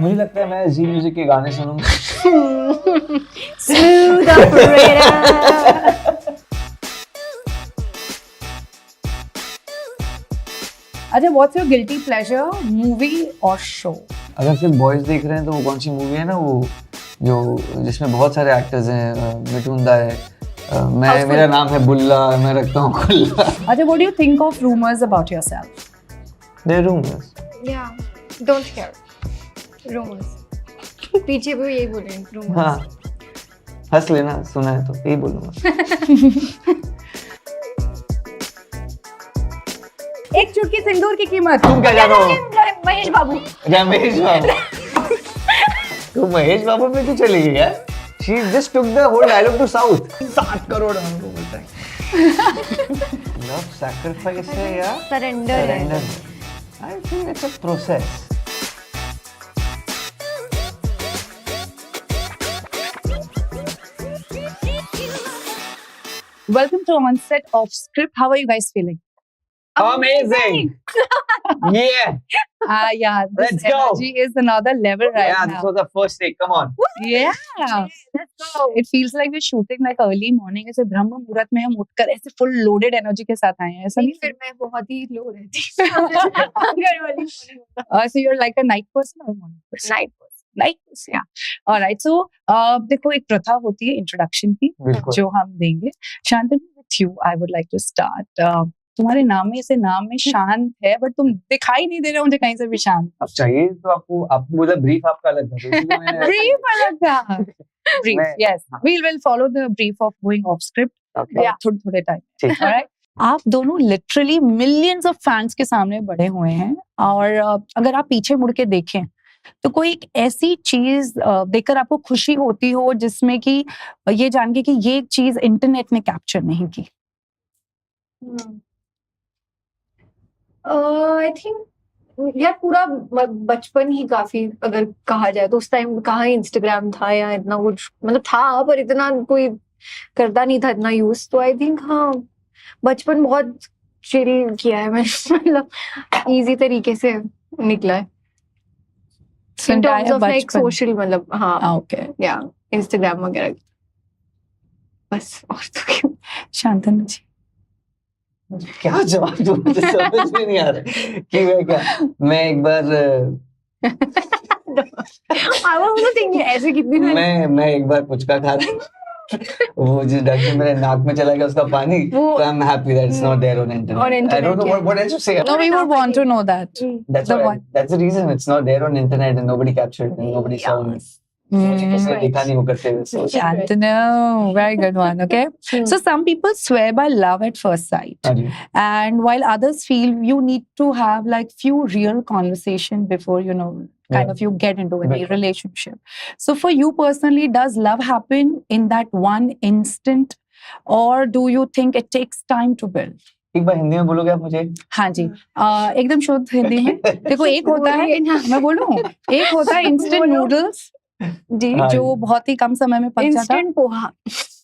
मुझे लगता है मैं जी म्यूजिक के गाने सुनूंगा। Smooth operator. अच्छा, what's your guilty pleasure movie or show? अगर सिर्फ बॉयज देख रहे हैं तो वो कौन सी मूवी है ना, वो जो जिसमें बहुत सारे एक्टर्स हैं, मिठुंदा है, मेरा नाम है बुल्ला, मैं रखता हूँ खुल्ला। अच्छा, what do you think of rumors about yourself? They're rumors. Yeah, don't care. Rumors. पीछे भी यही बोल रहे हैं, rumors. हाँ, हंस लेना, सुना है तो यही बोलूँगा। एक चुटकी सिंदूर की कीमत। तुम क्या जानो? महेश बाबू. क्या महेश बाबू? तू महेश बाबू में क्यों चली गई यार? She just took the whole dialogue to south. 7 crore हमको मिलता है। Love sacrifice है या Surrender है. surrender? I think it's a process. Welcome to one set of script. How are you guys feeling? Amazing. Yeah. Yeah, this Let's go. energy is another level right Yeah, now. this was the first take. Come on. Yeah. Let's go. It feels like we're shooting like early morning. ऐसे ब्रह्म मुहूर्त में हम उठकर ऐसे full loaded energy के साथ आए हैं, ऐसा नहीं? फिर मैं बहुत ही लो रहती हूँ. घर वाली So you're like a night person or a morning person? night person. Night person, yeah. All right. So देखो, एक प्रथा होती है introduction की बिल्कुल। जो हम देंगे. Shantanu, with you, I would like to start. तुम्हारे नाम में से नाम में शांत है, बट तुम दिखाई नहीं दे रहे हो मुझे कहीं से भी शांत. अब चाहिए तो आपको बोला ब्रीफ आपका अलग था, तो इसलिए मैंने Brief अलग था. Brief, मैं- yes. We'll follow the brief of going off script. Okay. थोड़े टाइम. ठीक। Alright? आप दोनों लिटरली मिलियंस ऑफ फैंस के सामने बड़े हुए हैं, और अगर आप पीछे मुड़ के देखें तो कोई एक ऐसी चीज देखकर आपको खुशी होती हो जिसमें कि ये जान के कि ये चीज इंटरनेट ने कैप्चर नहीं की. आई थिंक यार पूरा बचपन ही काफी, अगर कहा जाए तो उस टाइम कहाँ इंस्टाग्राम था या इतना कुछ, मतलब था पर इतना कोई करता नहीं था इतना यूज. तो आई थिंक हाँ, बचपन बहुत चिल किया है मैंने, मतलब इजी तरीके से निकला है in terms of like social, मतलब हाँ ओके. या इंस्टाग्राम वगैरह. बस और तो क्या. शांतनु जी. क्या जवाब दूं, मुझे समझ में नहीं आ रहा कि मैं एक बार I was thinking ऐसे कितनी सारी मैं एक बार पुचका खा रहा था, वो जिस ढंग से मेरे नाक में चला गया उसका पानी, वो- so I'm happy that it's not there on internet. On internet, I don't know yeah. what else to say. No, we would want to know that. That's the why, one. that's the reason it's not there on internet and nobody captured it and nobody saw it. मुझे किसी ने देखा नहीं वो करते हुए. So, Shantanu, very good one. Okay. So some people swear by love at first sight, हाँ जी. and while others feel you need to have like few real conversation before kind of you get into any Right. relationship. So for you personally, does love happen in that one instant, or do you think it takes time to build? एक बार हिंदी में बोलोगे आप मुझे? हाँ जी. एकदम शुद्ध हिंदी में. देखो, एक होता है, मैं बोलूं, एक होता है इंस्टेंट नूडल्स जी, हाँ जो जी. बहुत ही कम समय में पक जाता है. इंस्टेंट पोहा.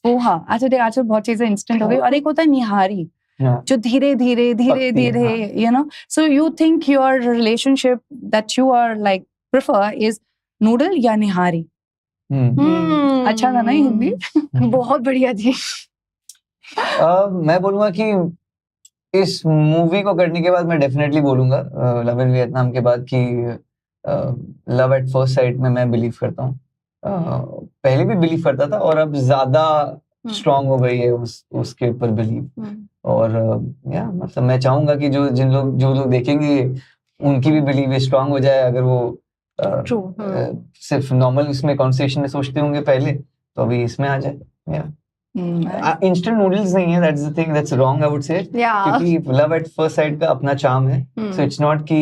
पोहा. अच्छा देख, आजकल बहुत चीजें इंस्टेंट हो गई. और एक होता है निहारी, हाँ. जो धीरे धीरे धीरे पकती है, धीरे so you think your relationship that you are like prefer is noodle या निहारी? अच्छा था ना ये हिंदी? बहुत बढ़िया थी. मैं बोलूंगा कि इस मूवी को करने के बाद मैं डेफिनेटली बोलूंगा लव इन वियतनाम के बाद कि लव एट फर्स्ट साइट में मैं बिलीव करता हूँ. पहले भी बिलीव करता था और अब ज्यादा स्ट्रांग हो गई है उसके ऊपर बिलीव. और या मतलब मैं चाहूंगा कि जो लोग देखेंगे उनकी भी बिलीव स्ट्रांग हो जाए. अगर वो सिर्फ नॉर्मल इसमें कॉन्वर्सेशन में सोचते होंगे पहले, तो अभी इसमें आ जाए. इंस्टेंट नूडल्स नहीं है, that's the thing that's wrong I would say, क्योंकि लव एट फर्स्ट साइट का अपना चार्म है. सो इट्स नॉट कि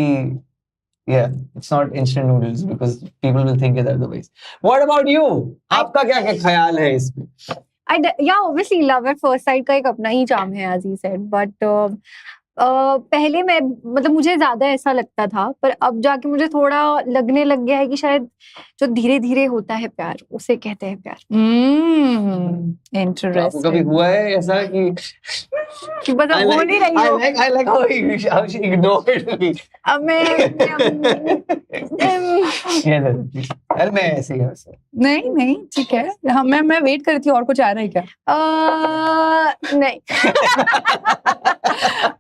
it's not instant noodles because people will think it otherwise. What about you? आपका क्या ख्याल है इसमें? Yeah, obviously love at first sight का एक अपना ही charm है, as he said, but पहले मैं मतलब मुझे ज्यादा ऐसा लगता था, पर अब जाके मुझे थोड़ा लगने लग गया है कि शायद जो धीरे धीरे होता है प्यार उसे कहते हैं प्यार। आपको कभी इंटरेस्टिंग। हुआ है ऐसा कि कि बस अब बोल ही रही हूँ। I like how she ignored me. अब मैं अरे मैं ऐसे ही हूँ वैसे। नहीं नहीं ठीक है, हाँ मैं वेट कर रही थी और कुछ आ रहा है क्या? नहीं।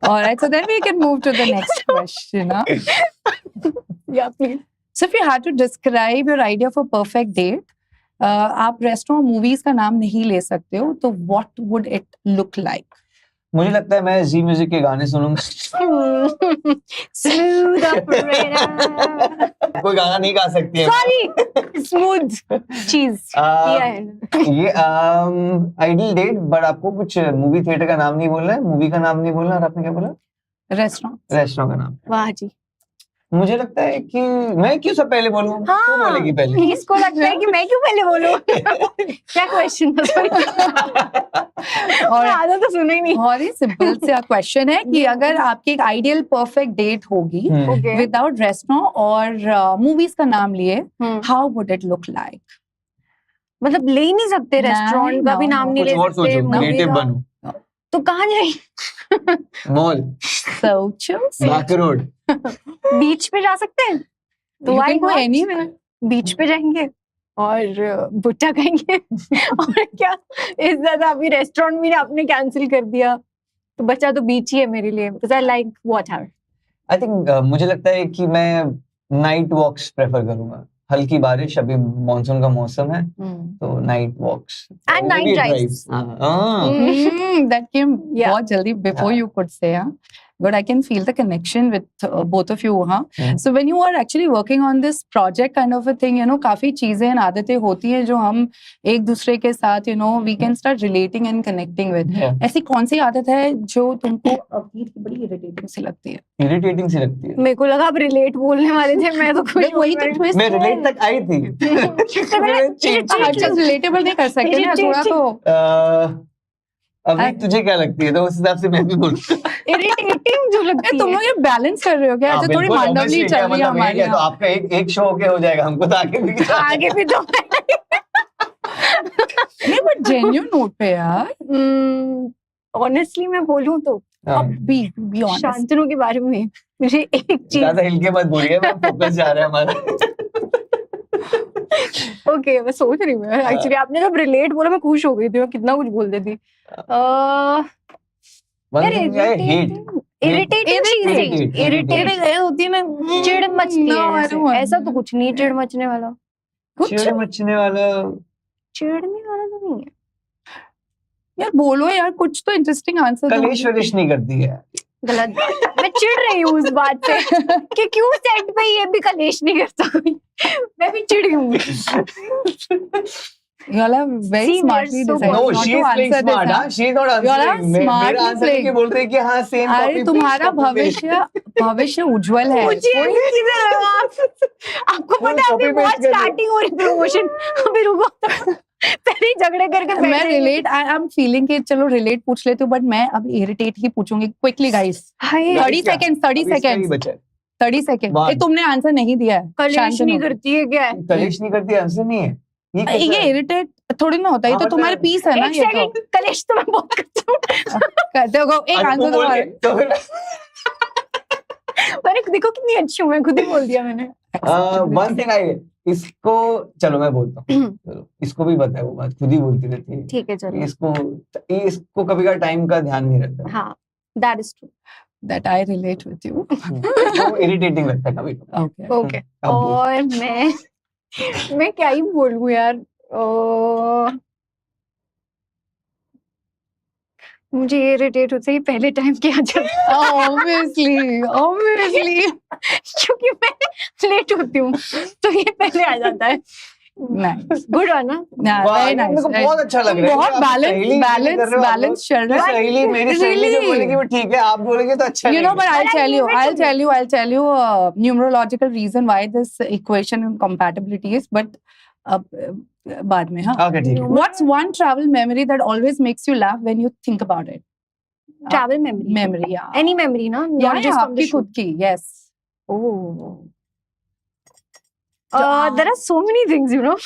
Alright, so then we can move to the next question. या please. So if you had to describe your idea for perfect date, आप रेस्टोरेंट मूवीज का नाम नहीं ले सकते हो, तो what would it look like? मुझे लगता है मैं जी म्यूजिक के गाने सुनूंगा। Smooth operator. कोई गाना नहीं गा सकती है। सॉरी, स्मूथ चीज किया है। ये आइडियल डेट, बट आपको कुछ मूवी थिएटर का नाम नहीं बोलना है, मूवी का नाम नहीं बोलना। और आपने क्या बोला? रेस्टोरेंट। रेस्टोरेंट का नाम। वाह जी। मुझे लगता है कि मैं क्यों सब पहले बोलूं? हाँ, तू बोलेगी पहले। इसको लगता है कि मैं क्यों पहले बोलूं? क्या क्वेश्चन था? सॉरी, और आधा तो सुना ही नहीं। बहुत ही सिंपल सा क्वेश्चन है कि अगर आपकी एक आइडियल परफेक्ट डेट होगी ओके। विदाउट रेस्टोरेंट और मूवीज का नाम लिए, how would it look like? मतलब ले ही नहीं सकते, नहीं, रेस्टोरेंट का भी no, नाम no. नहीं कुछ ले और सकते, सोचो, मूवी क्रिएटिव का। बनो। तो कहाँ जाए? मॉल, सोचो। बाकी रोड। बीच पे जा सकते हैं? तो You why can go not? anywhere. बीच पे जाएंगे और भुट्टा खाएंगे। और क्या, इससे ज्यादा अभी रेस्टोरेंट भी आपने कैंसिल कर दिया, तो बचा तो बीच ही है मेरे लिए, because I like water. I think मुझे लगता है कि मैं नाइट वॉक्स प्रेफर करूंगा। हल्की बारिश, अभी मॉनसून का मौसम है, तो night walks And night drives. That came Yeah. बहुत जल्दी before you could say, huh? But I can feel the connection with both of you, huh? So when you are actually working on this project kind of a thing, काफी चीजें and आदतें होती हैं जो हम एक दूसरे के साथ, we can start relating and connecting with. ऐसी कौन सी आदत है जो तुमको अभी बड़ी इरिटेटिंग सी लगती है? इरिटेटिंग सी लगती है। मेरे को लगा आप रिलेट बोलने वाले थे, मैं तो खुश वही तो twist मैं है। रिलेट तक आई थी। हर चीज रिलेटेबल नहीं कर सकते ना, थोड़ा तो अभी तुझे क्या लगती है, तो उस हिसाब से मैं भी बोलूंगा। इरिटेटिंग जो लगती है। तुम लोग ये बैलेंस कर रहे हो क्या? अच्छा, थोड़ी मांडवली चल रही है हमारी। तो आपका एक शो ओके हो जाएगा, हमको तो आगे भी आगे भी तो नहीं, बट जेन्युइन नोट पे यार। ऑनेस्टली मैं बोलूं तो अब बी ऑनेस्ट। शांतनु के बारे में मुझे एक चीज, ज्यादा हिल के मत बोलिए, मैं फोकस जा रहा है हमारा। ओके मैं सोच रही हूँ एक्चुअली, आपने जब रिलेट बोला मैं खुश हो गई थी, मैं कितना कुछ बोल देती। इरिटेटिंग होती है ना, चिड़ मचती है No, I ऐसे। don't want ऐसा तो कुछ नहीं, चिड़ मचने वाला, चिड़ मचने वाला चिड़ने वाला तो नहीं है यार। बोलो यार, कुछ तो इंटरेस्टिंग आंसर। कलेश वलेश नहीं करती है। गलत। मैं चिढ़ रही हूँ उस बात से कि क्यों सेट पे ये भी कलेश नहीं करता कोई। मैं भी चिढ़ी हूँ। You all have very See, smartly they're so decided No, not she to is playing answer this. smart, हाँ? She is not You all are answering. मेरा smartly आंसर playing. लेके बोल रहे हैं कि हाँ सेम अरे कॉपी तुम्हारा भविष्य उज्जवल है। मुझे किधर है आप? आपको पता है अभी बहुत स्टार्टिंग हो रही प्रमोशन, अभी रुको पहले झगड़े करके मैं रिलेट, आई एम फीलिंग कि चलो रिलेट पूछ लेती हूँ, बट मैं अब इरिटेट ही पूछूंगी। Quickly guys, 30 second 30 second. ये तुमने आंसर नहीं दिया है। कलेश नहीं करती है क्या? कलेश नहीं करती, आंसर नहीं है ये इरिटेट थोड़ी ना होता है, ये तो तुम्हारे पीस है ना। एक ये तो सेकंड, कलेश तो मैं बहुत करती हूँ। कहते हो एक आंसर तुम्हारा। अरे देखो कितनी अच्छी हूँ मैं, खुद ही बोल दिया मैंने। वन थिंग आई, इसको चलो मैं बोलता हूँ, चलो इसको भी पता है, वो बात खुद ही बोलती रहती है। ठीक है चलो। इसको कभी का टाइम का ध्यान नहीं रहता। हाँ, that is true. That I relate with you. वो इरिटेटिंग लगता है कभी कभी। Okay. Okay. और मैं क्या ही बोलूं यार, मुझे इरिटेट होता है पहले टाइम क्या जाता है। Obviously. क्योंकि मैं लेट होती हूँ तो ये पहले आ जाता है। Nice. गुड है ना? Yeah, very nice. मेरे को बहुत अच्छा लग रहा है। बहुत बैलेंस चल रहा है। सहेली मेरी सहेली जो बोलेगी वो ठीक है, आप बोलेंगे तो अच्छा You know, but But I'll tell you a numerological reason why this equation and compatibility is, but बाद में, हाँ. Okay, ठीक है। What's one travel memory that always makes you laugh when you think about it? travel memory. memory, yeah. Any memory, na? Yeah, Not just from the आपकी shoot. खुद की, yes. Oh. जो There are so many things, you know.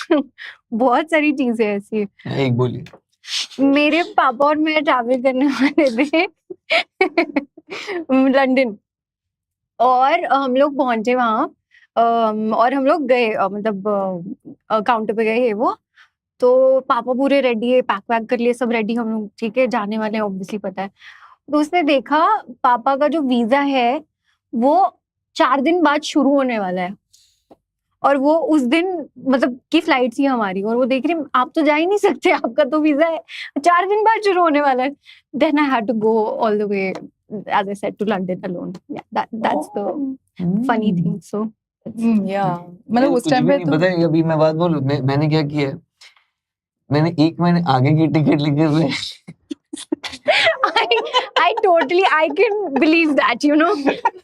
बहुत सारी चीजें ऐसी. एक बोलिए. मेरे पापा और मैं ट्रैवल करने वाले थे लंदन, और हम लोग पहुंचे वहाँ, और हम लोग गए, मतलब काउंटर पे गए है वो, तो पापा पूरे रेडी है, पैक वैक कर लिए, सब रेडी, हम लोग ठीक है जाने वाले हैं, ऑब्वियसली पता है. तो उसने देखा पापा का जो वीजा है वो 4 दिन बाद शुरू होने वाला है, और वो उस दिन मतलब की फ्लाइट थी हमारी, और वो देख रही आप तो जा ही नहीं सकते, आपका तो वीजा है 4 दिन बाद शुरू होने वाला है. Then I had to go all the way, as I said, to London alone. Yeah, that's the funny thing. So yeah, मतलब उस कुछ टाइम भी पे नहीं तो पता है. अभी मैं बात बोलूं, मैंने क्या किया है, मैंने 1 महीने आगे की टिकट लेके हुए. I totally, I can believe that, you know.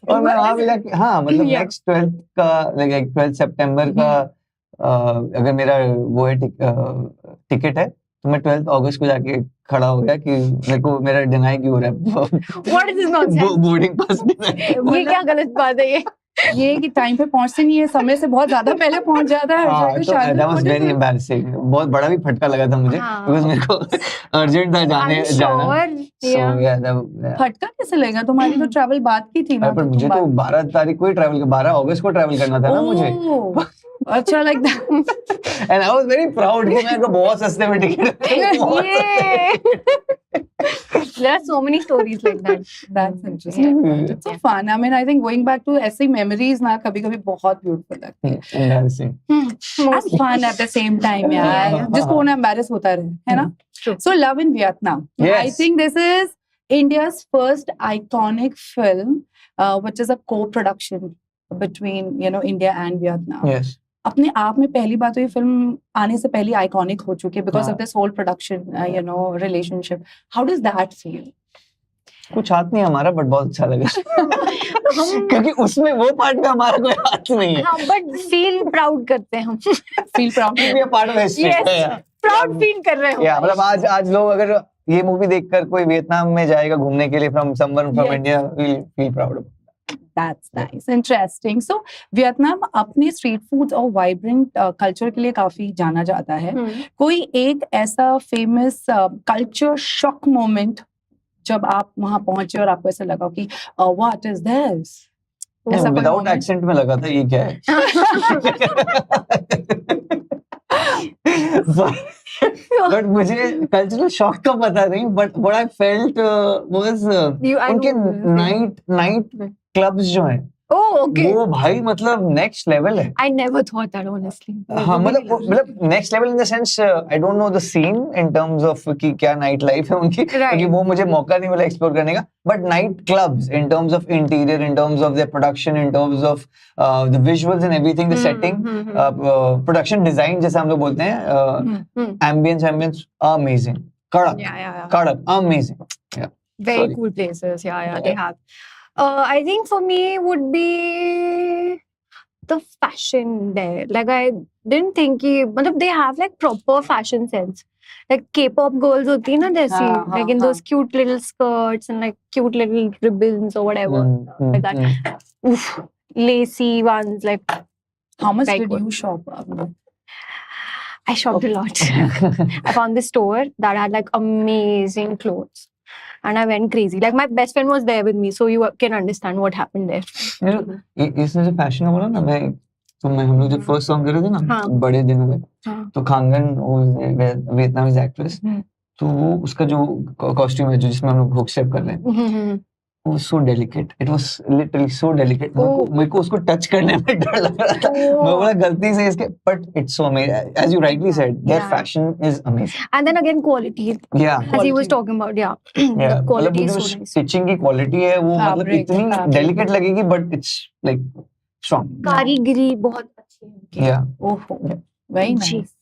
और मैं वहां पे जाके, हाँ मतलब Yeah. नेक्स्ट 12th का, लाइक 12 सितंबर का, अगर मेरा वो है टिकट है, तो मैं 12 अगस्त को जाके खड़ा हो गया कि मेरे को मेरा डिनाई क्यों हो रहा है. What is this nonsense? Boarding pass deny. ये क्या गलत बात है ये? ये कि टाइम पे पहुंचते नहीं है, समय से बहुत ज्यादा पहले पहुंच जाता है. हाँ, जाके तो शादी that was होने very से- embarrassing. बहुत बड़ा भी फटका लगा था मुझे, हाँ. because मेरे को अर्जेंट था जाना. I'm sure. So Yeah. yeah. फटका कैसे लेगा? तुम्हारी तो ट्रैवल बात की थी ना. पर मुझे तो 12 तारीख को ही ट्रैवल, 12 अगस्त को ट्रैवल करना था ना मुझे. ओह, अच्छा, like that. And I was very proud कि मेरे को बहुत सस्ते में ticket. Yeah. There are so many stories like that. That's interesting. It's so fun. I mean, I think going back to ऐसी memories ना कभी-कभी बहुत beautiful लगती है. Embarrassing. And fun at the same time, यार. Yeah. जिसको होना embarrass होता रहे, है ना? True. So, Love in Vietnam. Yes. I think this is India's first iconic film, which is a co-production between, you know, India and Vietnam. Yes. अपने आप में पहली बात तो ये फिल्म आने से पहले आइकॉनिक हो चुकी है बिकॉज हाँ. Of this whole production you know relationship. How does that feel? कुछ हाथ नहीं हमारा, बट बहुत अच्छा लगा. क्योंकि उसमें वो पार्ट में हमारा कोई हाथ नहीं है. हाँ, but feel proud करते हैं हम. Feel proud. We are part of history. Yes. Yeah. Proud feel कर रहे हो. Yeah, मतलब आज लोग अगर ये मूवी देखकर कोई वियतनाम में जाएगा घूमने के लिए from someone from Yes. India, will feel proud. That's nice, interesting. So Vietnam अपने स्ट्रीट फूड्स और वाइब्रेंट कल्चर के लिए काफी जाना जाता है. कोई एक ऐसा फेमस कल्चर शॉक मोमेंट जब आप वहां पहुंचे और आपको ऐसा लगा कि व्हाट इज दिस? ऐसा कोई विदाउट moment? एक्सेंट में लगा था ये क्या है. बट मुझे कल्चरल शॉक का पता नहीं, but what I felt was I उनके know. नाइट क्लब्स जो हैं, Oh, okay. वो भाई मतलब नेक्स्ट लेवल है. I never thought that, honestly. हाँ, मतलब next level in the sense I don't know the seen in terms of कि क्या नाइट लाइफ है उनकी, क्योंकि वो मुझे मौका नहीं मिला एक्सप्लोर करने का. But night clubs in terms of interior, in terms of their production, in terms of the visuals and everything, the setting, production design जैसे हम लोग बोलते हैं, एम्बियंस अमेजिंग, कड़क amazing. Very Sorry. cool places. Yeah, they have. I think for me would be the fashion there. Like I didn't think they have like proper fashion sense. Like K-pop girls होती है ना जैसी, like in those cute little skirts and like cute little ribbons or whatever, like that. Oof, lacy ones, like. How much Very did good. you shop? I shopped a lot. I found this store that had like amazing clothes. And I went crazy. Like my best friend was there with me, so you can understand what happened there. इसने जो fashion का बोला ना, मैं हम लोग जब first song कर रहे थे ना, हाँ. बड़े दिनों में, हाँ. तो खांगन वियतनामीज एक्ट्रेस, तो वो उसका जो कॉस्ट्यूम है जो जिसमें हम लोग हुक स्टेप कर रहे हैं, वो सो delicate. It was literally so delicate. मेरे को उसको टच करने में डर लग रहा था. मैं बोला गलती से इसके, but it's so amazing, as you rightly said, there fashion is amazing. And then again quality, as he was talking about, the quality is so nice. Stitching की क्वालिटी है वो, मतलब Fabric, इतनी fabric. डेलिकेट लगेगी, but it's like strong. कारीगरी बहुत अच्छी है. या ओहो, very जी. nice.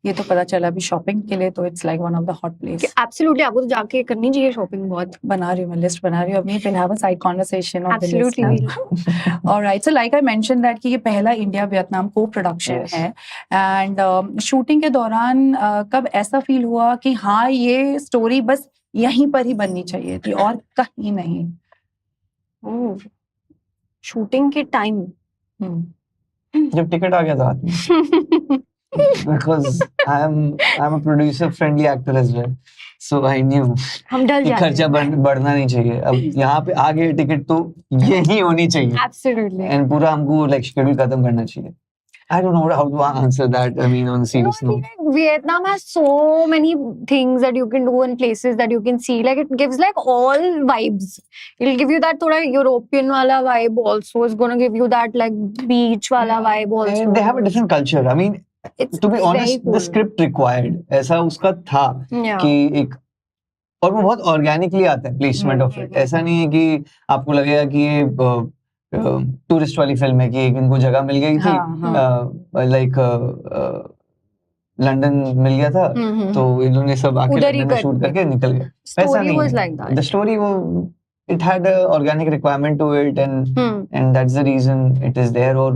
ये तो पता चला अभी शॉपिंग के लिए तो it's like one of the hot place. Absolutely, आपको तो जाके करनी चाहिए शॉपिंग बहुत. बना रही हूँ मैं लिस्ट बना रही हूँ अभी. we'll have a side conversation of the list. Absolutely. Alright, so like I mentioned that कि ये पहला इंडिया वियतनाम को प्रोडक्शन Yes. है एंड शूटिंग के दौरान कब ऐसा फील हुआ कि हाँ ये स्टोरी बस यहीं पर ही बननी चाहिए थी और कहीं नहीं? शूटिंग के टाइम जब टिकट आ गया था हाथ में, because I'm a producer friendly actor as well, so I knew हम डर कि जाते खर्चा बढ़ना नहीं चाहिए. अब यहाँ पे आ गए टिकट तो यही होनी चाहिए एब्सोल्युटली. एंड पूरा हमको लाइक शेड्यूल खत्म करना चाहिए. I don't know how to answer that. I mean, on a serious note. Vietnam has so many things that you can do and places that you can see. Like it gives like all vibes. It'll give you that thoda European wala vibe also. It's gonna give you that like beach wala vibe also. And they have a different culture. I mean, It's to be very honest, cool. the script required ऐसा उसका था Yeah. कि एक, और वो बहुत organically आता है प्लेसमेंट ऑफ इट. ऐसा नहीं है कि आपको लगेगा कि ये टूरिस्ट वाली फिल्म है कि इनको जगह मिल गई थी, लाइक लंदन मिल गया था तो इन्होंने सब आके उधर ही लंदन में कर शूट दिया. करके निकल गए. ऐसा Story नहीं was है. like that. The story वो it had a organic requirement to it and that's the reason it is there. और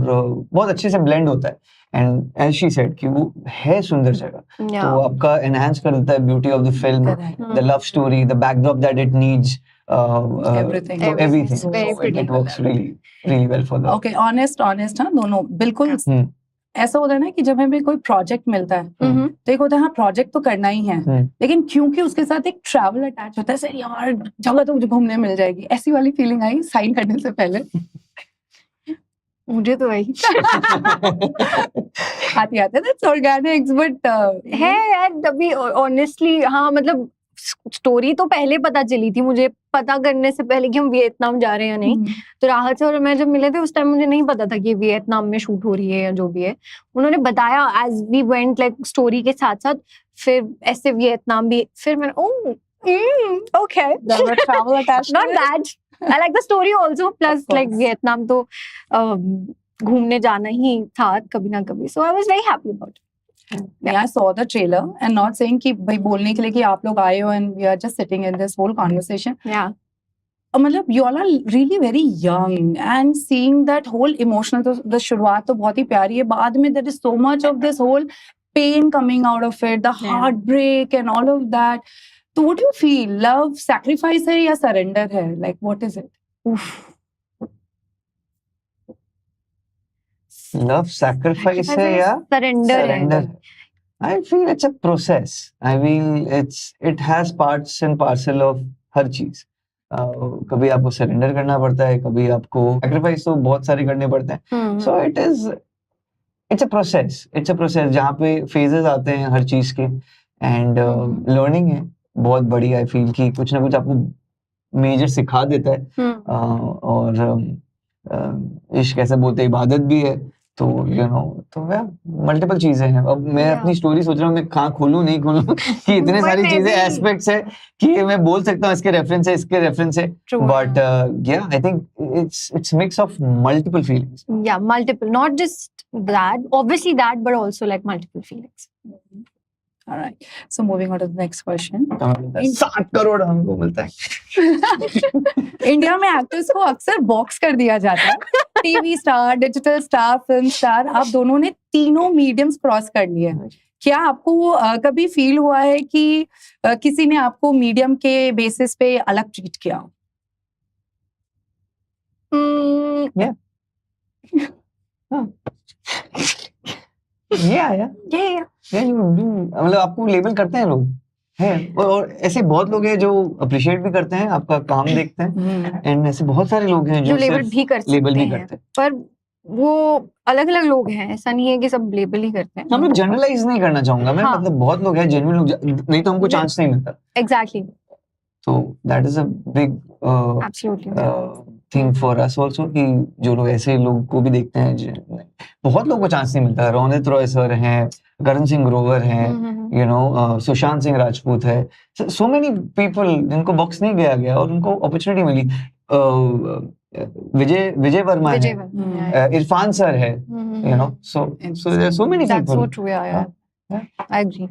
बहुत अच्छे से blend होता है. And as she said कि वो है सुंदर जगह, Yeah. तो आपका enhance कर देता है beauty of the film, Correct. the love story, the backdrop that it needs, Everything. so everything. It's very So pretty. it works really well for the. Okay, honest हाँ दोनों बिल्कुल. हम्म. ऐसा होता है ना कि जब हमें कोई प्रोजेक्ट मिलता है Mhm. तो एक होता है हाँ प्रोजेक्ट तो करना ही है, हम्म. लेकिन क्योंकि उसके साथ एक ट्रैवल अटैच होता है, सर यार जगह तो मुझे घूमने मिल जाएगी, ऐसी वाली फीलिंग आई साइन करने से पहले? मुझे तो वही आती आते दैट्स ऑर्गेनिक्स बट है यार. तभी ऑनेस्टली हाँ, मतलब स्टोरी तो पहले पता चली थी मुझे, पता करने से पहले कि हम वियतनाम जा रहे हैं या नहीं. तो राहत से और मैं जब मिले थे उस टाइम मुझे नहीं पता था कि वियतनाम में शूट हो रही है या जो भी है. उन्होंने बताया as we went like story के साथ साथ, फिर ऐसे वियतनाम भी, फिर मैंने okay travel attach not bad. I like the story also, plus like Vietnam तो घूमने जाना ही था कभी ना कभी. So I was very happy about. I saw the trailer and not saying कि भाई बोलने के लिए कि आप लोग आए हो and we are just sitting in this whole conversation. Yeah. मतलब you all are really very young and seeing that whole emotional, तो the शुरुआत तो बहुत ही प्यारी है, बाद में there is so much of this whole pain coming out of it, the heartbreak and all of that. So what do you feel? Love sacrifice है या surrender है? Like what is it? Oof. Love sacrifice है या Surrender surrender? I feel it's a process. I mean it has parts and parcel of हर चीज. कभी आपको surrender करना पड़ता है, कभी आपको sacrifice तो बहुत सारे करने पड़ते हैं. So it's a process. It's a process जहाँ पे phases आते हैं हर चीज के and learning है बहुत बड़ी. I feel कि कुछ ना कुछ आपको major सिखा देता है. और इश्क ऐसे बोलते हैं, इबादत भी है, तो तो मल्टीपल चीजें हैं. अब मैं अपनी स्टोरी सोच रहा हूँ मैं कहाँ खोलूं नहीं खोलूं कि इतने सारी चीजें एस्पेक्ट्स है कि मैं बोल सकता हूँ इसके रेफरेंस है, इसके रेफरेंस है, but I think it's mix of multiple feelings. Yeah, multiple, not just that, obviously that, but also like multiple feelings. All right. So moving on to the next question. 7 crore हमको मिलता है. India में actors को अक्सर box कर दिया जाता है. TV star, digital star, film star, आप दोनों ने तीनों मीडियम्स क्रॉस कर लिए. क्या आपको कभी फील हुआ है कि किसी ने आपको मीडियम के बेसिस पे अलग ट्रीट किया? मतलब आपको लेबल करते हैं लोग हैं, और ऐसे बहुत लोग हैं जो अप्रिशिएट भी करते हैं, आपका काम देखते हैं, एंड ऐसे बहुत सारे लोग हैं जो लेबल भी कर सकते हैं, पर वो अलग अलग लोग हैं, ऐसा नहीं है कि सब लेबल ही करते हैं. हम लोग जनरलाइज नहीं करना चाहूंगा मैं, मतलब बहुत लोग हैं जेन्युइन लोग, नहीं तो हमको चांस नहीं मिलता. एग्जैक्टली. तो that is a big thing for us also कि जो लोग ऐसे लोग को भी देखते हैं. बहुत लोगों को चांस नहीं मिलता. रोनित रॉय सर हैं, करण सिंह ग्रोवर हैं, सुशांत सिंह राजपूत है, सो मेनी पीपल जिनको बॉक्स नहीं गया और उनको अपॉर्चुनिटी मिली. विजय वर्मा है, इरफान सर है, so there are so many people. I agree.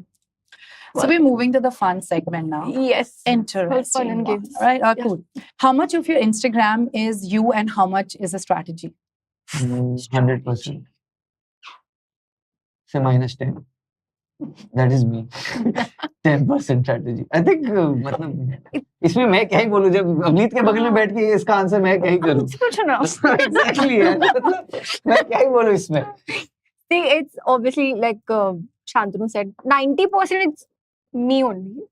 So we're moving to the fun segment now. Yes. Interesting. Fun and one. games. All right, Yeah. cool. How much of your Instagram is you and how much is a strategy? 100%. Say -10. That is me. 10% strategy. I think मतलब इसमें मैं क्या ही बोलूं जब अवनीत के बगल में बैठ के इसका आंसर मैं क्या ही करूं. कुछ पूछो ना. Exactly यार. मतलब मैं क्या ही बोलूं इसमें. See, it's obviously like Shantanu said, 90% it's me only.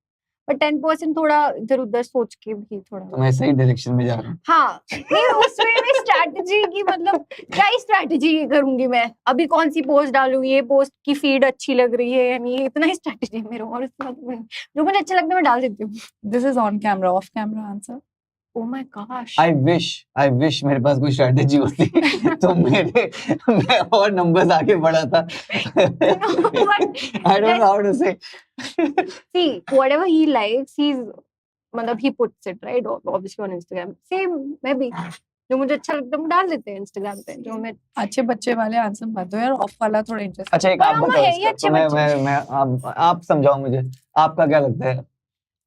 But 10% थोड़ा इधर उधर सोच के भी थोड़ा. तो मैं सही डायरेक्शन में जा रहा हूँ. हाँ, नहीं उसमें भी स्ट्रैटेजी की मतलब क्या ही स्ट्रैटेजी करूंगी मैं. अभी कौन सी पोस्ट डालूं, ये पोस्ट की फीड अच्छी लग रही है या नहीं, इतना ही स्ट्रैटेजी है मेरा. और उसके बाद जो मुझे अच्छा लगता है मैं डाल देती हूँ. This is on camera, off camera answer. Oh my gosh. I wish मेरे पास कोई स्ट्रैटेजी होती तो मैं और नंबर्स आगे बढ़ा था. I don't know how to say. See, whatever he likes, मतलब he puts it right, obviously on Instagram. Same, मैं भी जो मुझे अच्छा लगता है मैं डाल देते हैं Instagram पे. जो मैं अच्छे बच्चे वाले आंसर मत दो यार, ऑफ वाला थोड़ा इंटरेस्टिंग. अच्छा एक आप हाँ, बताओ है ये इसका. अच्छे तो मैं आप समझाओ मुझे. आपका क्या लगता है?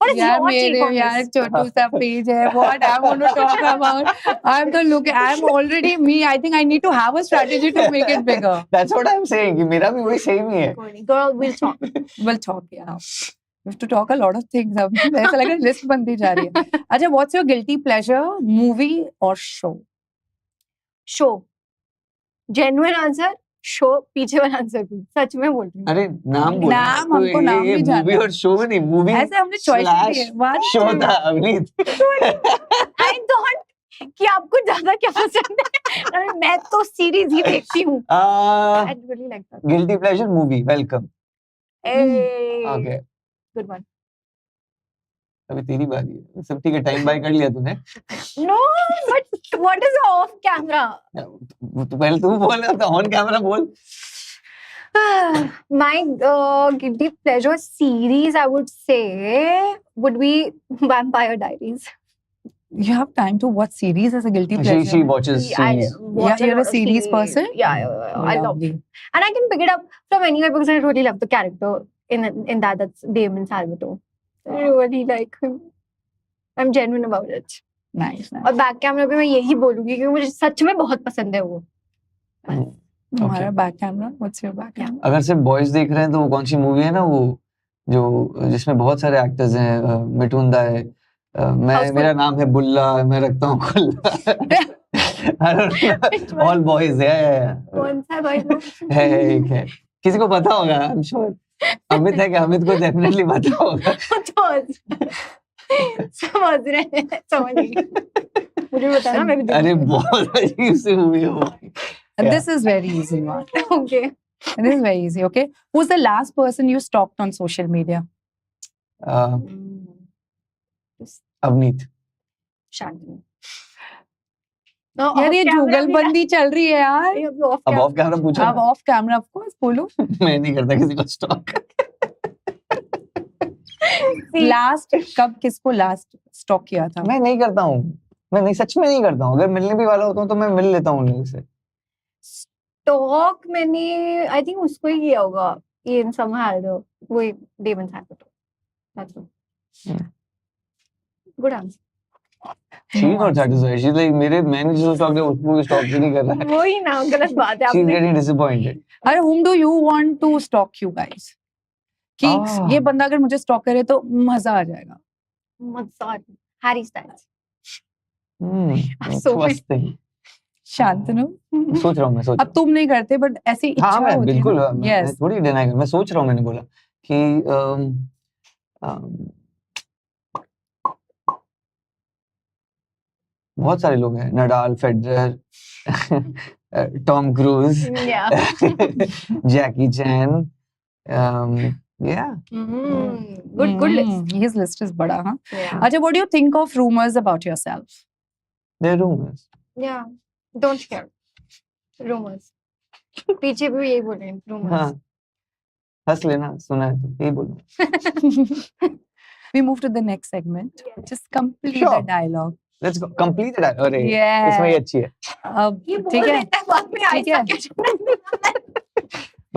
What is यार your take मेरे on यार this? छोटू सा पेज है. What I want to talk about? I'm already me. I think I need to have a strategy to make it bigger. That's what I'm saying कि मेरा भी वही same ही है. Girl, we'll talk. We'll talk, yeah. We have to talk a lot of things. अब ऐसा लग रहा है लिस्ट बनती जा रही है. अच्छा, what's your guilty pleasure, movie or show? Show. Genuine answer. Show. पीछे वाला आंसर भी सच में बोल रही हूँ. अरे नाम बोल. नाम हमको नाम भी जानना मूवी है. और शो में नहीं. मूवी ऐसे हमने चॉइस दी है. What? शो था अवनीत. I thought कि आपको ज्यादा क्या पसंद है. अरे मैं तो सीरीज ही देखती हूँ. I really like that. Guilty pleasure movie. Welcome. Hey, okay good one. अभी तेरी बारी है. सब ठीक है. टाइम बाय कर लिया तूने. No, but what is off camera? तो पहले तू बोल रहा था. ऑन कैमरा बोल. My guilty pleasure series, I would say, would be Vampire Diaries. You have time to watch series as a guilty pleasure? She watches I series. watch You're a lot of series person? Yeah, I love. Lovely. And I can pick it up from anywhere because I really love the character in that. That's Damon Salvatore. I really like him. I'm genuine about it. Nice, nice. और back camera पे मैं यही बोलूंगी क्योंकि मुझे सच में बहुत पसंद है वो. तुम्हारा back camera? What's your back camera? अगर सिर्फ बॉयज देख रहे हैं तो वो कौन सी मूवी है ना वो जो जिसमें बहुत सारे एक्टर्स हैं. मिठुंदा है. मेरा नाम है बुल्ला. मैं रखता हूँ खुल्ला. ऑल बॉयज है. कौन सा भाई लोग? है किसी को पता होगा. आई एम श्योर अमित है कि अमित को डेफिनेटली पता होगा. समझ रहे हैं. समझ गई. मुझे बताना मैं भी अरे बहुत अजीब सी मूवी है वो. This is very easy one. Okay. This is very easy, okay? Who's the last person you stalked on social media? Avneet. Shantanu. यार ये जुगलबंदी चल रही है यार. अब ऑफ कैमरा पूछो. अब ऑफ कैमरा ऑफ कोर्स बोलो. मैं नहीं करता किसी को स्टॉक. लास्ट कब किसको लास्ट स्टॉक किया था? मैं नहीं करता हूँ. मैं नहीं सच में नहीं करता हूँ. अगर मिलने भी वाला होता हूँ तो मैं मिल लेता हूँ उन लोगों से. स्टॉक मैंने आई थिंक उसको ही किया होगा. Ian Somerhalder. वो Damon Salvatore. That's all. Good answer. She's not satisfied. She's like मैंने जिसको स्टॉक किया उसको स्टॉक भी नहीं कर रहा है. वही ना गलत बात है. She's getting disappointed. अरे whom do you want to stalk you guys? कि ये बंदा अगर मुझे स्टॉक करे तो मजा आ जाएगा. मजा. Harry Styles. Interesting. शांतनु. सोच रहा हूँ मैं. अब तुम नहीं करते बट ऐसी इच्छा हाँ मैं होती है. बिल्कुल. Yes. थोड़ी डिनाई कर. मैं सोच रहा हूँ. मैंने बोला कि बहुत सारे लोग हैं. Nadal, Federer, Tom cruise, Jackie chain. Yeah. Good list. His list is बड़ा हाँ. Yeah. अच्छा, what do you think of rumors about yourself? They're rumors. Yeah. Don't care. Rumors. पीछे भी यही बोल रहे हैं. Rumors. हाँ. हंस लेना. सुना है तो यही बोलूँ. We move to the next segment. Just complete Sure. the dialogue. Let's go. Complete it. अरे Yeah. इसमें ये अच्छी है. अब ये ठीक बोल है. देता है बाद में ठीक है. ऐसा क्या.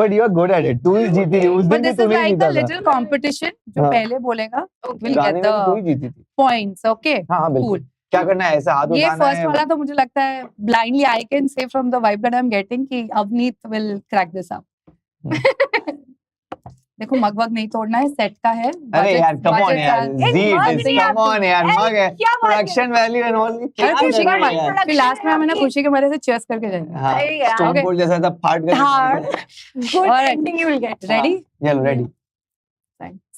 But you are good at it. तू ही जीती थी उस But दिन भी this is तूने ही like जीता a था. little competition. जो हाँ. पहले बोलेगा will गाने get में तो तू ही the जीती थी. points. Okay. हाँ हाँ बिल्कुल. Cool. क्या करना है, ऐसा हाथ ये उठाना फर्स्ट है. वाला तो मुझे लगता है blindly I can say from the vibe that I'm getting कि Avneet will crack this up. देखो मग वग नहीं तोड़ना है, सेट का है. अरे यार कम ऑन budget यार, का- जी मग इट इज नहीं कम आपको. ऑन यार, मग है, क्या बात है? Production value and all. क्या अरे खुशी कर का रहे मत हैं यार? फिर लास्ट में मैंने खुशी के मारे से चेयर्स करके जाएंगे. हाँ, अरे यार. Stone Okay. कोल्ड जैसा था, फाट कर. हाँ. Good Alright. ending you will get. Ready? चलो रेडी.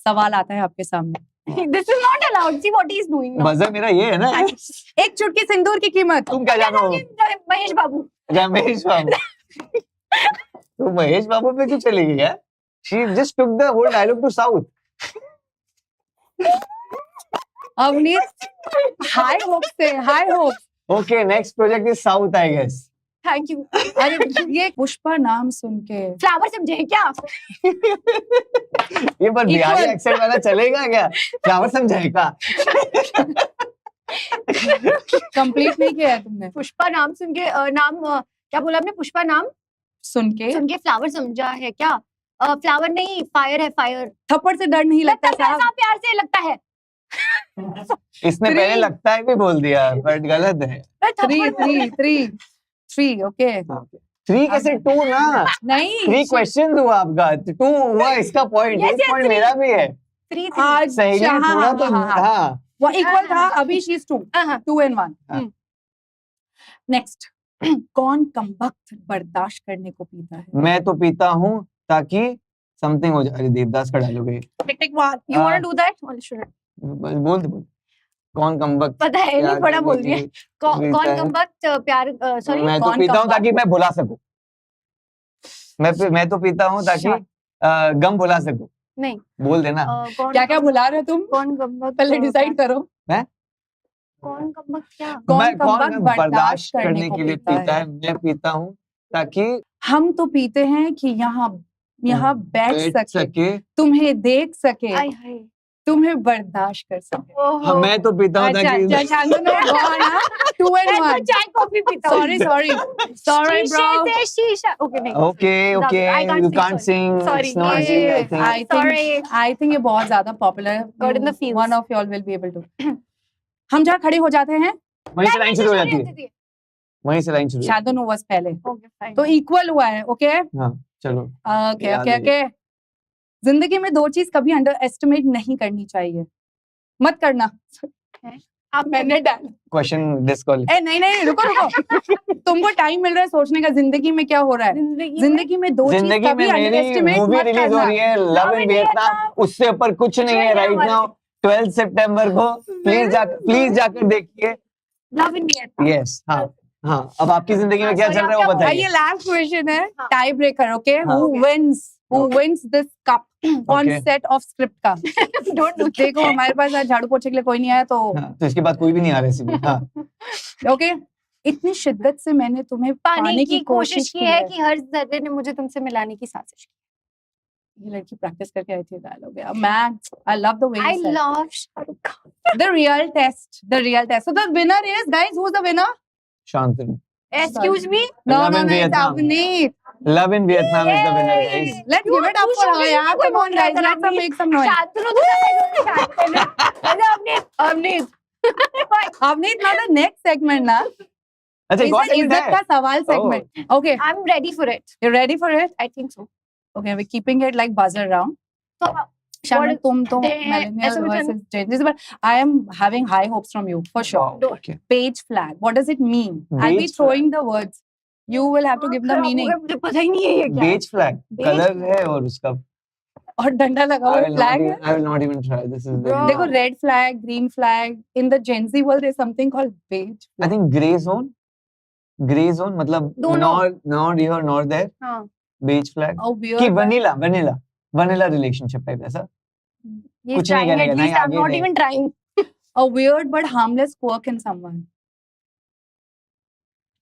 सवाल आता है आपके सामने. This is not allowed. See what he is doing now. Buzzer मेरा ये है ना. एक चुटकी सिंदूर की कीमत. तुम क्या जानो? महेश बाबू. रमेश बाबू. तो महेश बाबू पे क्यों चली गई यार? She just took the whole dialogue to south. Avneet high hope से high hope. Okay, next project is south, I guess. Thank you. अरे ये पुष्पा नाम सुन के फ्लावर समझे क्या? ये पर बिहारी एक्सेंट वाला चलेगा क्या? फ्लावर समझाएगा. कंप्लीट नहीं किया है तुमने. पुष्पा नाम सुन के क्या बोला आपने? पुष्पा नाम सुन के फ्लावर समझा है क्या? फ्लावर नहीं, फायर है, फायर. थप्पड़ से डर नहीं लगता लगता है, साहब. ऐसा प्यार से लगता है. इसने Three. पहले लगता है भी बोल दिया, बट गलत है. Three okay. 3 कैसे 2 ना? नहीं 3 क्वेश्चन हुआ आपका, 2 हुआ इसका पॉइंट. Yes, एक yes, पॉइंट 3. मेरा भी है. 3 आज सही है, हाँ, थोड़ा हाँ, तो हाँ, हाँ. हाँ. वो इक्वल था. अभी शी इज 2 2 and 1. हाँ. नेक्स्ट. कौन कमबख्त बर्दाश्त करने को पीता है? मैं तो पीता हूँ ताकि समथिंग हो जाए. अरे देवदास का डायलॉग है. Tick tick one. You want to do that? Or should I? बोल दे. कौन कमबख्त पता है नहीं, बड़ा बोल दिया. कौन पीता है? कमबख्त प्यार सॉरी. मैं तो कौन पीता हूँ कमबख्त? ताकि मैं भुला सकूं. मैं तो पीता हूँ ताकि गम भुला सकूं. नहीं. बोल देना. क्या क्या भुला रहे हो तुम? कौन कमबख्त पहले डिसाइड करो. कौन कमबख्त क्या? मैं कौन कमबख्त बर्दाश्त करने को के लिए पीता है. मैं पीता हूँ ताकि हम तो पीते हैं कि यहाँ बैठ सके, तुम्हें देख सके, आय हाय. तुम्हें बर्दाश्त कर सके. ओहो. मैं तो पीता हूँ अच्छा ताकि अच्छा शांतनु गॉन 2 and मैं तो 1. चाय कॉफी पीता हूँ. सॉरी सॉरी शीशे ब्रो. से शीशा. ओके नहीं. Okay, I can't you sing, can't sing. Sorry. It's not easy, I think. Sorry. I think ये बहुत ज्यादा पॉपुलर है. Got in the feels. One of y'all will be able to. हम जहाँ खड़े हो जाते हैं. वहीं से लाइन शुरू हो जाती है. वहीं से लाइन शुरू. शांतनु was पहले. Okay fine. तो इक्वल हुआ है. ओके हाँ चलो. ओके याद ओके है। ओके. जिंदगी में 2 चीज कभी अंडर एस्टिमेट नहीं करनी चाहिए. मत करना. आप मैंने डाल. Question disqualified. ए नहीं रुको. तुमको टाइम मिल रहा है सोचने का जिंदगी में क्या हो रहा है. जिंदगी में 2 चीज जिंदगी कभी में अंडर मेरी एस्टिमेट मूवी मत रिलीज हो करना. रही है लव इन वियतनाम. उससे ऊपर कुछ नहीं है राइट नाउ. 12 सितंबर को प्लीज जाकर देखिए. Love in Vietnam. यस. हाँ अब आपकी जिंदगी में क्या Sorry, चल रहा है आप वो क्या ये बताइए. लास्ट क्वेश्चन है. हाँ. Tie breaker. ओके हाँ. who wins this cup on Okay. set of script का. Don't do देखो हमारे पास आज झाड़ू पोछे के लिए कोई नहीं आया तो हाँ, तो इसके बाद कोई भी नहीं आ रहा है इसी में. हाँ. ओके. इतनी शिद्दत से मैंने तुम्हें पाने की कोशिश की है कि हर जर्रे ने मुझे तुमसे मिलाने की साजिश की. ये लड़की प्रैक्टिस करके आई थी डायलॉग. मैं I love the way I you said. love Shahrukh Khan. The real test. So the winner is, guys, who's the winner? Shantanu. Excuse me. No, Love in it's Vietnam. Avneet. Love in Vietnam is the winner guys. Let's give it up You for should her. be Yeah, कोई come on, बोल रहा guys. था Let's Avneet. make some noise. Shantanu तो Avneet. Avneet, now the next segment ना. अच्छा एक और इज्जत segment का है. सवाल segment. Okay, I'm ready for it. you ready for it? I think so. Okay, we're keeping it like buzzer round. तो Shannon, तुम तो Damn, millennial ऐसा कुछ versus Gen Z, but I am having high hopes from you for sure. Wow, okay. Page flag. What does it mean? I'll be Beige throwing the words. You will have to give the खराब हो meaning. गया, मुझे पता ही नहीं है ये क्या है. बेज फ्लैग Beige कलर है और उसका. और डंडा लगा हुआ flag है. I will not even try. This is Bro. देखो red flag, green flag. In the Gen Z world, there's something called beige. I think gray zone. Gray zone मतलब दोनों. not here nor there. हाँ. Beige flag. A weird. कि vanilla relationship type ऐसा. He's कुछ नहीं trying, करेगा, at नहीं least I'm आगे not नहीं. even trying. A weird but harmless quirk in someone.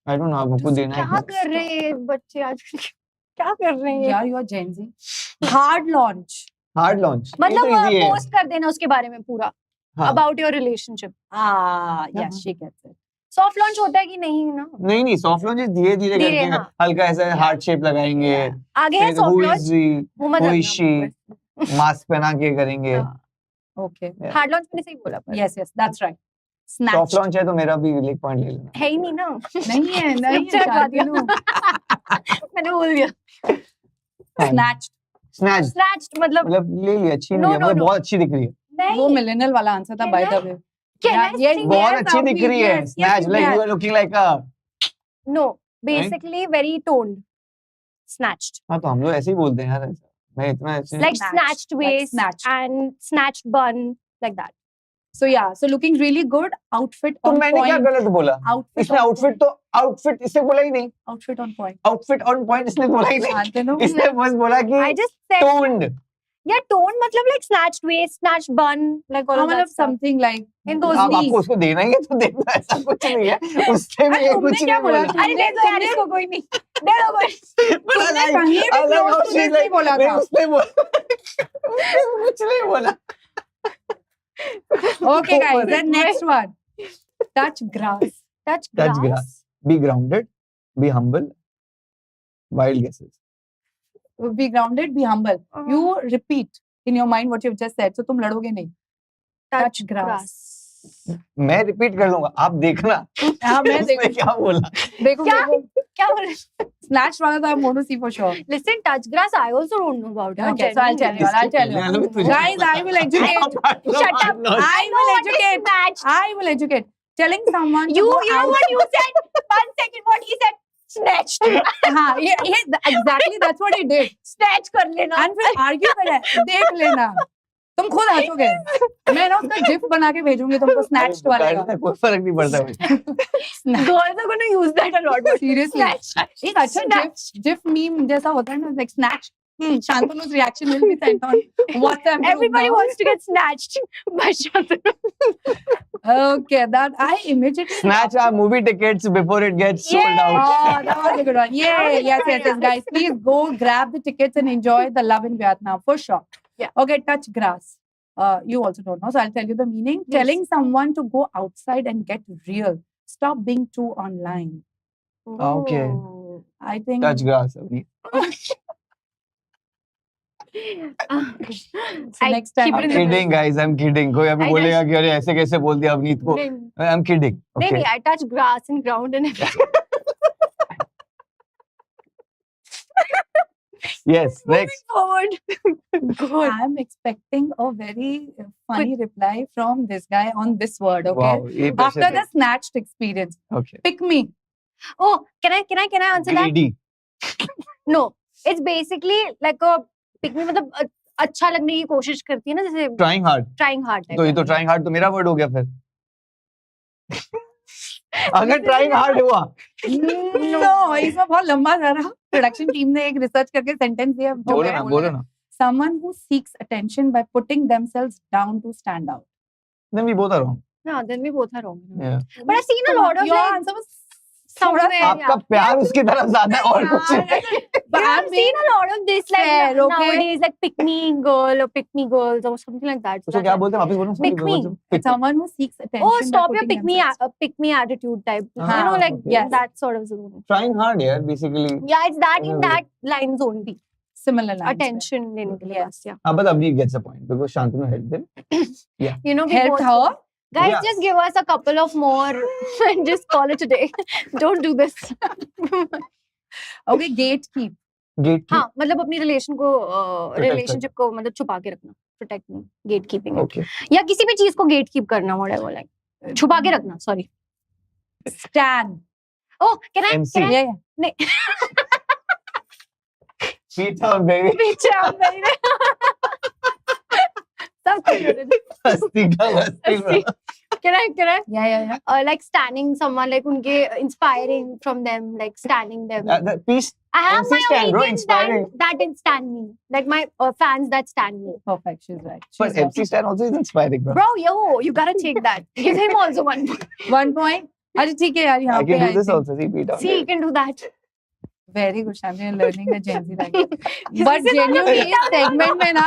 I don't know आपको देना है. क्या कर रहे हैं बच्चे आजकल? क्या कर रहे हैं? Yeah, you are Gen Z. Hard launch. Hard launch. मतलब ये तो easy है. पोस्ट कर देना उसके बारे में पूरा हाँ. about your relationship. Ah, yes, हाँ. she gets it. Soft launch होता है कि नहीं ना? नहीं सॉफ्ट लॉन्च धीरे धीरे धीरे, करके हाँ। हल्का ऐसा हार्ट शेप लगाएंगे, आगे है फिर soft who launch, is he, वो मत who is रखना she, बस। मास्क पहना के करेंगे। हाँ, Okay. Yeah. हार्ड लॉन्च मैंने सही बोला पर Yes, yes, that's right. Soft Snatched. Launch है तो मेरा भी एक पॉइंट ले लेना। है ही नहीं ना। नहीं है, नहीं है, Snapchat लगा दिया। शांतनु। मैंने बोल दिया। Snatched. स्नैच Snatched मतलब मतलब ले लिया, अच्छी No, नहीं है, no, मतलब no. बहुत अच्छी दिख रही है, नहीं। वो मिलेनियल वाला आंसर था, Can by I- the way. Can Yeah, I yes, sing? बहुत yes, अच्छी दिख रही है। yes, snatch like yes. You are looking like a, No, basically very toned. Snatched. हाँ तो हम लोग ऐसे ही बोलते हैं यार, ऐसा मैं इतना ऐसे Like Snatched, snatched like waist snatched. and snatched bun, like that. So yeah, so looking really good. Outfit तो on मैंने क्या point. गलत बोला? Outfit इसने on आउटफिट तो आउटफिट इससे बोला ही नहीं, point. Outfit on point. Outfit on point इसने बोला ही नहीं, शांतनु. इसने बस बोला I कि just said, toned. yeah, toned मतलब like snatched waist, snatched bun, like all हाँ, of that मतलब stuff. something like In those अब knees. आपको उसको देना ही है तो देना, ऐसा कुछ नहीं है, उससे भी अरे ये तुमने कुछ क्या नहीं बोला? बोला। अरे दे दो यार इसको, कोई नहीं, दे दो कोई। बोला तुमने नहीं, कहीं भी अलग close to option this नहीं like- बोला नहीं, था। उसने बोला उसने कुछ नहीं बोला। Okay, guys. Over Then it. next one. Touch grass. Touch Touch grass. grass. Be grounded, be humble, wild guesses. Be grounded. Be humble. You repeat in your mind what you've just said. So तुम लड़ोगे नहीं. Touch grass. मैं repeat कर लूंगा, आप देखना हाँ, मैं उसने देखूंगी. क्या बोला। देखो क्या? देखो. क्या बोल रहे हैं? Snatch वाला तो I'm going to see for sure. Listen, touch grass I also don't know about it. Okay, so I'll tell you. I'll tell पहले वाला भी you. तुझे Guys, पता I will educate. Shut up. I know will what is educate. snatched. I will educate. Telling someone to You go know out. what you said? 1 second, what he said? Snatched. हाँ, ये exactly that's what he did. Snatch कर लेना. And फिर argue कर रहा है. देख लेना. तुम खुद हंसोगे. मैं ना उसका GIF बना के भेजूंगी तुमको snatched वाले का. कोई फर्क नहीं पड़ता मुझे। Girls are going to use that a lot. but Seriously. Snatched. एक अच्छा GIF meme जैसा होता है ना, like snatch. Shantanu's reaction will be sent on WhatsApp. group Everybody now. wants to get snatched by Shantanu. Okay, that I immediately. Snatch our movie tickets before it gets sold Yay! out. Oh, that was a good one. Yeah, yes, guys. Please go grab the tickets and enjoy the Love in Vietnam for sure. Yeah. Okay, touch grass. You also don't know, so I'll tell you the meaning. Yes. Telling someone to go outside and get real. Stop being too online. Okay. Oh. I think. Touch grass अभी। So next time. keep it I'm in the kidding guys, I'm kidding. कोई अभी I बोलेगा कि अरे ऐसे कैसे बोल दिया अवनीत को। नहीं I'm kidding. नहीं, Okay. I touch grass and ground and everything. Yes. Next. Forward. Good. I'm expecting a very funny reply from this guy on this word. Okay. Wow. ये After pressure the snatched experience, है. Okay. pick me. Oh, can I answer that? Greedy. No, it's basically like a pick me मतलब अच्छा लगने की कोशिश करती है ना, जैसे Trying hard. trying hard तो ये तो trying hard तो मेरा वर्ड हो गया फिर। अगर trying hard हुआ No, इसमें बहुत लंबा था ना. प्रोडक्शन टीम ने एक रिसर्च करके सेंटेंस दिया. बोलो ना। Someone who seeks attention by putting themselves down to stand out. Then we both are wrong. No, then we both are wrong. Yeah. But I've seen a lot of Your like answer was somewhere. आपका प्यार उसकी तरफ ज्यादा है और कुछ नहीं। But I've I'm seen a lot of this like fair, okay? nowadays like pick me girl or pick me girls or something like that. उसको क्या बोलते हैं वापस बोलो। Pick me. Pick someone who seeks attention. Oh, by stop your putting themselves. pick me attitude type. You Ah, know, like okay. Yes. that sort of zone. Trying hard यार basically. Yeah, it's that in Yeah. that lines only. Similar lines. Attention लेने के लिए Yes. बस, yeah. हाँ but Abhi gets the point because Shantanu helped them. You know, we Helped both- her. Guys, Yeah. just give us a couple of more and just call it today. Don't do this. Okay, gatekeep. Gatekeep. हाँ, मतलब अपनी relation को Protect relationship को मतलब छुपा के रखना, protect नहीं, गेट कीपिंग Okay. या किसी भी चीज को गेट कीप करना, व्हाटएवर लाइक छुपा के रखना. Sorry. Stan. Oh, can I MC. Yeah, yeah. नहीं Sweet out baby. पीछे आओ मेरे. सब हस्ती का हस्ती में. Can I Yeah, yeah, yeah. like standing someone like उनके inspiring from them, like standing them. The peace. I have MC my stand, bro, opinions inspiring. that stand me, like my fans that stand me. Perfect. She's right. But She's MC Stan also is inspiring, bro. Bro, you gotta take that. Give him also one. right. 1 point. अरे ठीक है यार, यहाँ I पे can do I this think- also. See, beat out. See, you can do that. Very good, Shantanu. You're learning the Gen Z language. But genuinely इस segment में ना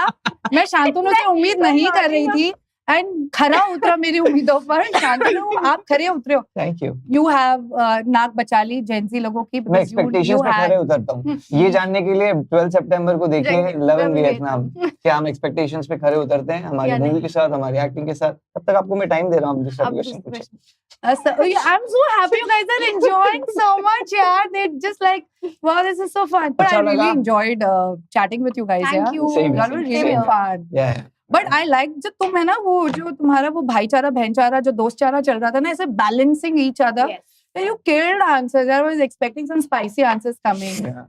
मैं शांतनु से उम्मीद नहीं कर रही थी एंड खरा उतरा मेरी उम्मीदों पर। शांतनु आप खरे उतरे हो। Thank you. यू हैव नाक बचा ली जेंजी लोगों की, मैं because you एक्सपेक्टेशंस पे खरे had उतरता हूँ। ये जानने के लिए 12 सितंबर को देखिए Right, love in Love in Vietnam, क्या हम एक्सपेक्टेशंस पे खरे उतरते हैं हमारी या मूवी नहीं। के साथ, हमारी एक्टिंग के साथ। तब तक आपको मैं टाइम दे रहा हूँ, दूसरा अब क्वेश्चन दूसरा पूछे। question। I'm so happy you guys are enjoying so much, yaar. They just like, wow, this is so fun. But अच्छा I really लगा? enjoyed chatting with you guys. Thank yeah. you। Same That was here, really same fun. Yeah, yeah. But I like जो तुम है ना वो जो तुम्हारा वो भाईचारा बहनचारा जो दोस्तचारा चल रहा था ना, ऐसे balancing each other. Yes। And you killed answers. I was expecting some spicy answers coming. Yeah.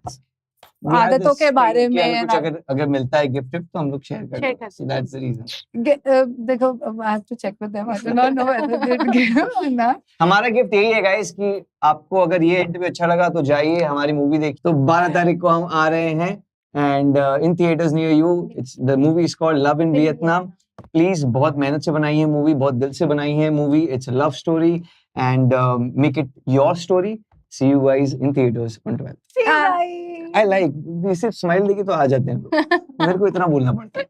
We had आदतों this के thing बारे कि में कुछ अगर मिलता है गिफ्ट तो हम लोग शेयर Share करते हैं। करते So that's the reason. देखो I have to check with them. I do not know whether they give or not. हमारा गिफ्ट यही है गाइस कि आपको अगर ये इंटरव्यू अच्छा लगा तो जाइए हमारी मूवी देखिए। तो 12 तारीख को हम आ रहे हैं and in theatres near you. It's the movie is called love in Vietnam. Please बहुत मेहनत से बनाई है मूवी, बहुत दिल से बनाई है movie. It's a love story and make it your story. See you guys in theatres on 12th। See you Ah. guys। I like सिर्फ स्माइल देखी तो आ जाते हैं लोग। मेरे को इतना बोलना पड़ता है।